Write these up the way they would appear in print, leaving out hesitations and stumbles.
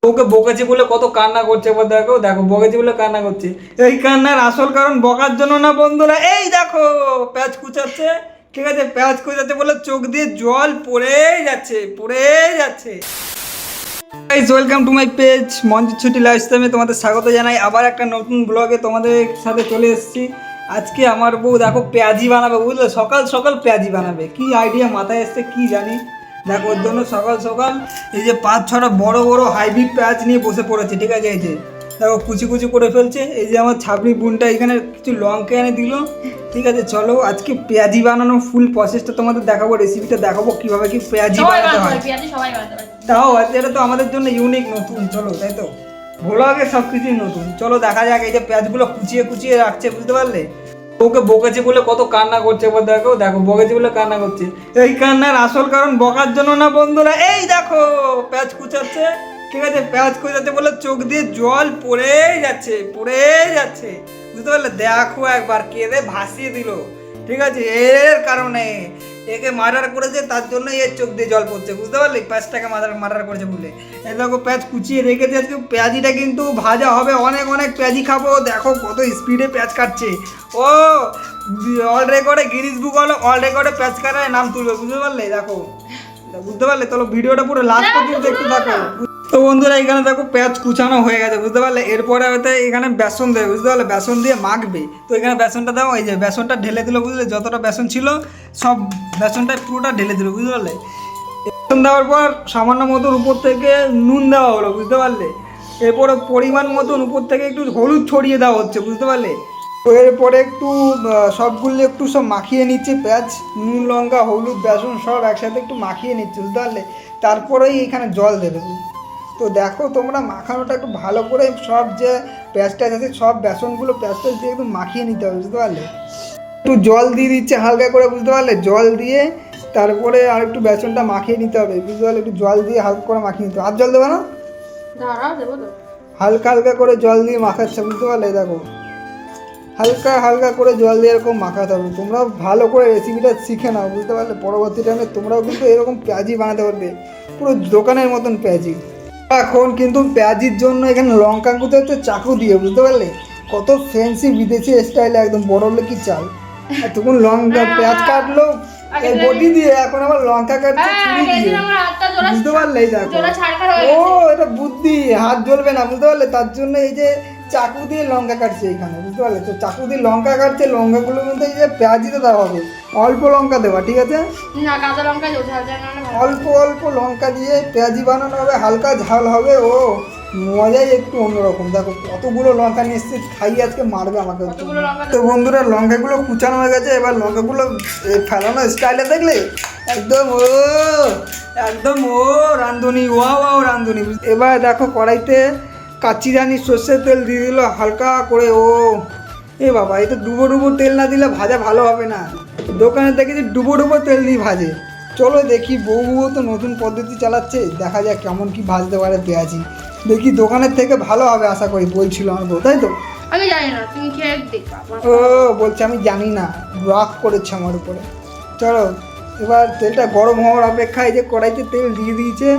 ওকে বকেছি বলে কত কান্না করছে, এবার দেখো দেখো বকেছি বলে কান্না করছে। এই কান্নার আসল কারণ বকার জন্য না বন্ধুরা, এই দেখো প্যাঁচ কুচাচ্ছে, ঠিক আছে, প্যাঁচ কুচাচ্ছে বলে চোখ দিয়ে জল পড়েই যাচ্ছে পড়েই যাচ্ছে। Guys welcome to my page Manjur ছুটি লাইফস্টাইলে তোমাদের স্বাগত জানাই। আবার একটা নতুন ব্লগে তোমাদের সাথে চলে এসেছি। আজকে আমার বউ দেখো পেঁয়াজি বানাবে, বুঝলে, সকাল সকাল পেঁয়াজি বানাবে। কি আইডিয়া মাথায় এসছে কি জানি। দেখো ওর জন্য সকাল সকাল এই যে 5-6টা বড় বড় হাইব্রিড পেঁয়াজ নিয়ে বসে পড়েছে, ঠিক আছে। এই যে দেখো কুচি কুচি করে ফেলছে। এই যে আমার ছাবড়ি বোনটা এখানে কিছু লঙ্কা এনে দিল, ঠিক আছে। চলো আজকে পেঁয়াজি বানানো ফুল প্রসেসটা তোমাদের দেখাবো, রেসিপিটা দেখাবো কিভাবে কি পেঁয়াজি বানাতে হয়। তাও এটা তো আমাদের জন্য ইউনিক, নতুন, চলো তাই তো, ভোলাগে সব কিছুই নতুন। চলো দেখা যাক। এই যে পেঁয়াজগুলো কুচিয়ে কুচিয়ে রাখছে, বুঝতে পারলে। ওকে বকেছে বলে কত কান্না করছে, এবার দেখো দেখো বকেছে বলে কান্না করছে। এই কান্নার আসল কারণ বকার জন্য না বন্ধুরা, এই দেখো পেঁয়াজ কুচাচ্ছে, ঠিক আছে, পেঁয়াজ কুচাচ্ছে বলে চোখ দিয়ে জল পড়েই যাচ্ছে পড়েই যাচ্ছে, বুঝতে পারলে। দেখো একবার কেঁদে ভাসিয়ে দিল, ঠিক আছে। এর কারণে একে মার্ডার করেছে, তার জন্য এর চোখ দিয়ে জল পড়ছে, বুঝতে পারলি, পেঁয়াজটাকে মার্ডার করেছে বলে। এই দেখো পেঁয়াজ কুচিয়ে রেখেছে। আজকে পেঁয়াজিটা কিন্তু ভাজা হবে, অনেক অনেক পেঁয়াজি খাবো। দেখো কত স্পিডে পেঁয়াজ কাটছে ও। অল রেকর্ডে গিনিস বুক হলো, অল রেকর্ডে পেঁয়াজ কাটায় নাম তুলবে, বুঝতে পারলে। দেখো বুঝতে পারলে, চলো ভিডিওটা পুরো লাস্ট পর্যন্ত দেখতে থাকো। তো বন্ধুরা এখানে দেখো পেঁয়াজ কুচানো হয়ে গেছে, বুঝতে পারলে। এরপরে হয়তো এখানে বেসন দেবে, বুঝতে পারলে, বেসন দিয়ে মাখবে। তো এখানে বেসনটা দাও, এই যে বেসনটা ঢেলে দিল, বুঝলে, যতটা বেসন ছিল সব বেসনটা পুরোটা ঢেলে দিল, বুঝতে পারলে। বেসন দেওয়ার পর সামান্য মতন উপর থেকে নুন দেওয়া হলো, বুঝতে পারলে। এরপরে পরিমাণ মতন উপর থেকে একটু হলুদ ছড়িয়ে দেওয়া হচ্ছে, বুঝতে পারলে। তো এরপরে একটু সবগুলো একটু সব মাখিয়ে নিচ্ছে, পেঁয়াজ নুন লঙ্কা হলুদ বেসন সব একসাথে একটু মাখিয়ে নিচ্ছে, বুঝতে পারলে। তারপরেই এখানে জল দেবে। তো দেখো তোমরা মাখানোটা একটু ভালো করে সব যে পেঁয়াজটা আছে সব বেসনগুলো পেঁয়াজটা দিয়ে একটু মাখিয়ে নিতে হবে, বুঝতে পারলে। একটু জল দিয়ে দিচ্ছে হালকা করে, বুঝতে পারলে। জল দিয়ে তারপরে আর একটু বেসনটা মাখিয়ে নিতে হবে, বুঝতে পারলে। একটু জল দিয়ে হালকা করে মাখিয়ে নিতে হবে। আর জল দেবে না, হালকা হালকা করে জল দিয়ে মাখাচ্ছে, বুঝতে পারলে। দেখো হালকা হালকা করে জল দিয়ে এরকম মাখাতে হবে। তোমরাও ভালো করে রেসিপিটা শিখে নাও, বুঝতে পারলে। পরবর্তী টাইমে তোমরাও কিন্তু এরকম পেঁয়াজি বানাতে পারবে, পুরো দোকানের মতন পেঁয়াজি। এখন কিন্তু পেঁয়াজির জন্য এখানে লঙ্কা কুচি হচ্ছে চাকু দিয়ে, বুঝতে পারলে। কত ফ্যান্সি বিদেশি স্টাইলে একদম বড় লোকি চাল। আর তখন লঙ্কা পেঁয়াজ কাটলো এই বটি দিয়ে, এখন আবার লঙ্কা কাটছে ছুরি দিয়ে, বুঝতে পারলে। এই দেখো ও এটা বুদ্ধি, হাত জ্বলবে না, বুঝতে পারলে। তার জন্য এই যে চাকু দিয়ে লঙ্কা কাটছে এখানে, বুঝতে পারলে। তো চাকু দিয়ে লঙ্কা কাটছে, লঙ্কাগুলো কিন্তু এই যে পেঁয়াজিতে দেওয়া হবে, অল্প লঙ্কা দেওয়া, ঠিক আছে। অল্প অল্প লঙ্কা দিয়ে পেঁয়াজি বানানো হবে, হালকা ঝাল হবে। ও মজাই একটু অন্যরকম। দেখো কতগুলো লঙ্কা নিয়ে এসছে, খাইয়ে আজকে মারবে আমাকে। তো বন্ধুরা লঙ্কাগুলো কুচানো হয়ে গেছে, এবার লঙ্কাগুলো ফেলানো স্টাইলে দেখলে একদম ও একদম ও রাঁধুনি, ওয়াও রাঁধুনি। এবার দেখো কড়াইতে কাচ্চি রানি সর্ষের তেল দিয়ে দিল হালকা করে। ও এ বাবা, এই তো ডুবো ডুবো তেল না দিলে ভাজা ভালো হবে না। দোকানে দেখেছি ডুবো ডুবো তেল দিয়ে ভাজে। চলো দেখি, বউ তো নতুন পদ্ধতি চালাচ্ছে, দেখা যাক কেমন কি ভাজতে পারে পেঁয়াজি। দেখি দোকানের থেকে ভালো হবে আশা করি, বলছিল আমার বউ, তাই তো। আমি জানি না, তুমি খেয়ে দেখবা। ও বলছে আমি জানি না, রাগ করেছে আমার উপরে। চলো এবার তেলটা গরম হওয়ার অপেক্ষায়, যে কড়াইতে তেল দিয়ে দিয়েছে,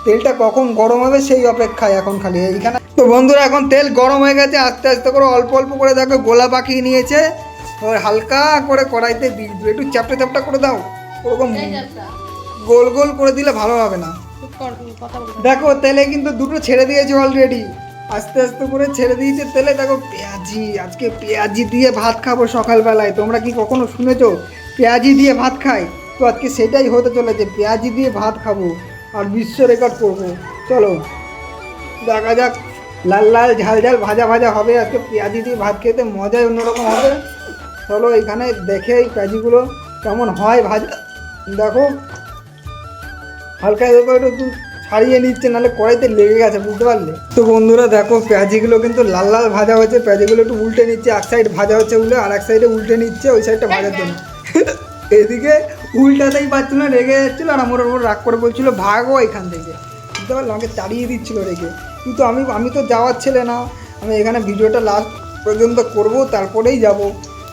তেলটা কখন গরম হবে সেই অপেক্ষায় এখন খালি এইখানে। তো বন্ধুরা এখন তেল গরম হয়ে গেছে, আস্তে আস্তে করে অল্প অল্প করে দেখো গোলা পাকিয়ে নিয়েছে। ওর হালকা করে কড়াইতে দিয়ে দিও, একটু চ্যাপটা চ্যাপটা করে দাও, ওরকম গোল গোল করে দিলে ভালো হবে না। দেখো তেলে কিন্তু দুটো ছেড়ে দিয়েছে অলরেডি, আস্তে আস্তে করে ছেড়ে দিয়েছে তেলে। দেখো পেঁয়াজি, আজকে পেঁয়াজি দিয়ে ভাত খাবো সকালবেলায়। তোমরা কি কখনো শুনেছো পেঁয়াজি দিয়ে ভাত খাই? তো আজকে সেটাই হতে চলেছে, পেঁয়াজি দিয়ে ভাত খাবো আর বিশ্ব রেকর্ড করবো। চলো দেখা যাক, লাল লাল ঝাল ঝাল ভাজা ভাজা হবে আজকে। পেঁয়াজি দিয়ে ভাত খেতে মজাই অন্যরকম হবে। চলো এখানে দেখে এই পেঁয়াজিগুলো কেমন হয় ভাজা। দেখো হালকা একটু ছাড়িয়ে নিচ্ছে, নাহলে কড়াইতে লেগে গেছে, বুঝতে পারলে। তো বন্ধুরা দেখো পেঁয়াজিগুলো কিন্তু লাল লাল ভাজা হয়েছে। পেঁয়াজিগুলো একটু উল্টে নিচ্ছে, এক সাইড ভাজা হচ্ছে উল্টে, আর এক সাইডে উল্টে নিচ্ছে ওই সাইডটা ভাজার জন্য। এদিকে উল্টাতেই পারছিল না, রেগে যাচ্ছিলো, আর আমার ওপর রাগ করে বলছিল ভাগো এখান থেকে, বুঝতে পারলে। আমাকে তাড়িয়ে দিচ্ছিলো রেগে। কিন্তু আমি তো যাওয়ার ছেলে না, আমি এখানে ভিডিওটা লাস্ট পর্যন্ত করবো, তারপরেই যাব,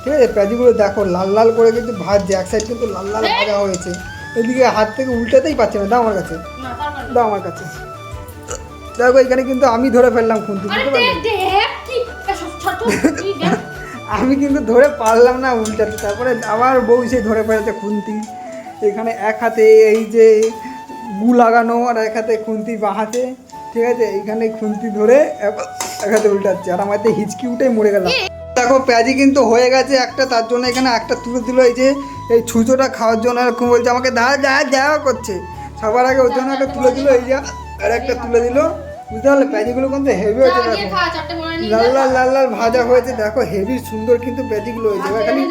ঠিক আছে। পেঁয়াজিগুলো দেখো লাল লাল করে কিন্তু ভাজছে, এক সাইড কিন্তু লাল লাল ভাজা হয়েছে। এদিকে হাত থেকে উল্টাতেই পারছে না। দাও আমার কাছে, দাও আমার কাছে, দেখো এখানে কিন্তু আমি ধরে ফেললাম খুন্তি, আরে বুঝতে পারলে? দেখ কি ছোট কি দেখ আমি কিন্তু ধরে পারলাম না উল্টাতে, তারপরে আবার বউ সে ধরে ফেলেছে খুন্তি। এখানে এক হাতে এই যে গু লাগানো আর এক হাতে খুন্তি বাঁ হাতে, ঠিক আছে, এইখানে খুন্তি ধরে এক হাতে উল্টাচ্ছে, আর আমার হিচকি উঠে মরে গেলাম। দেখো পেঁয়াজি কিন্তু হয়ে গেছে একটা, তার জন্য এখানে একটা তুলে দিল, এই যে এই ছুঁচোটা খাওয়ার জন্য এরকম বলছে আমাকে দেওয়া করছে, সবার আগে ওর জন্য একটা তুলে দিল, এই যে আর একটা তুলে দিল, বুঝতে পারলে? পেঁয়াজিগুলো কিন্তু হেভি হয়েছে, দিয়ে দেখো খা চারটে বড় নিয়ে লাল লাল লাল লাল ভাজা হয়েছে, দেখো হেভি সুন্দর কিন্তু পেঁয়াজিগুলো হয়েছে। এবার খালি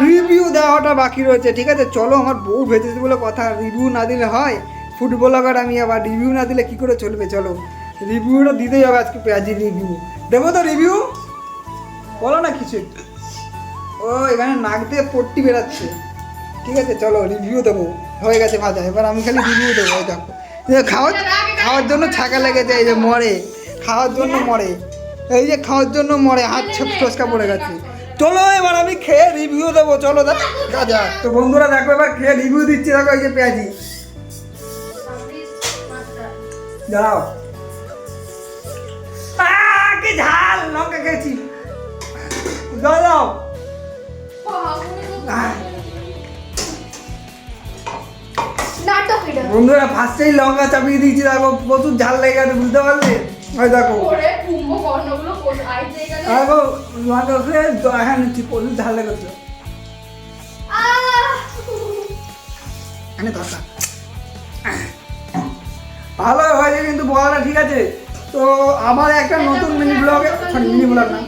রিভিউ দেওয়াটা বাকি রয়েছে, ঠিক আছে? চলো, আমার বউ ভেজেছে বলে কথা, রিভিউ না দিলে হয়? ফুড ব্লগার আমি, আবার রিভিউ না দিলে কি করে চলবে? চলো রিভিউটা দিতেই হবে আজকে, পেঁয়াজির রিভিউ দেবো তো। রিভিউ বলো না কিছু একটু। ও এখানে নাক দিয়ে পট্টি বেরাচ্ছে, ঠিক আছে, চলো রিভিউ দেবো। হয়ে গেছে ভাজা, এবার আমি খালি রিভিউ দেবো। এই দেখো খাওয়ার জন্য ছাকা লেগেছে, এই যে মরে, খাওয়ার জন্য মরে, এই যে খাওয়ার জন্য মরে, হাত ছচকা পড়ে গেছে। চলো এবার আমি খেয়ে রিভিউ দেবো, চলো গাজা। তো বন্ধুরা দেখো এবার খেয়ে রিভিউ দিচ্ছি, দেখো এই যে পেঁয়াজি, দাঁড়াও, কি ঝাল, লঙ্কা খেয়েছি, দাঁড়াও। নাটক এটা বন্ধুরা ফার্স্টেই লঙ্কা চাপিয়ে দিয়েছি, দেখো প্রচুর ঝাল লেগে গেছে, বুঝতে পারলে? ওই দেখো করে কুম্ভকর্ণগুলো আই দিয়ে গেল দেখো লঙ্কা খেয়ে হ্যাঁ নিচ্ছি, প্রচুর ঝাল লেগেছে। এনে দরকার ভালো হয়েছে কিন্তু বলাটা, ঠিক আছে? তো আবার একটা নতুন মিনি ব্লগে, মিনি ব্লগ না,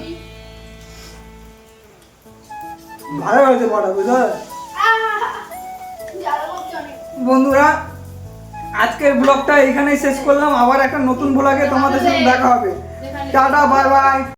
ভালো হয়েছে বলা, বুঝলো? বন্ধুরা আজকের ব্লগটা এখানেই শেষ করলাম, আবার একটা নতুন ব্লগে তোমাদের সাথে দেখা হবে। Tata, bye bye.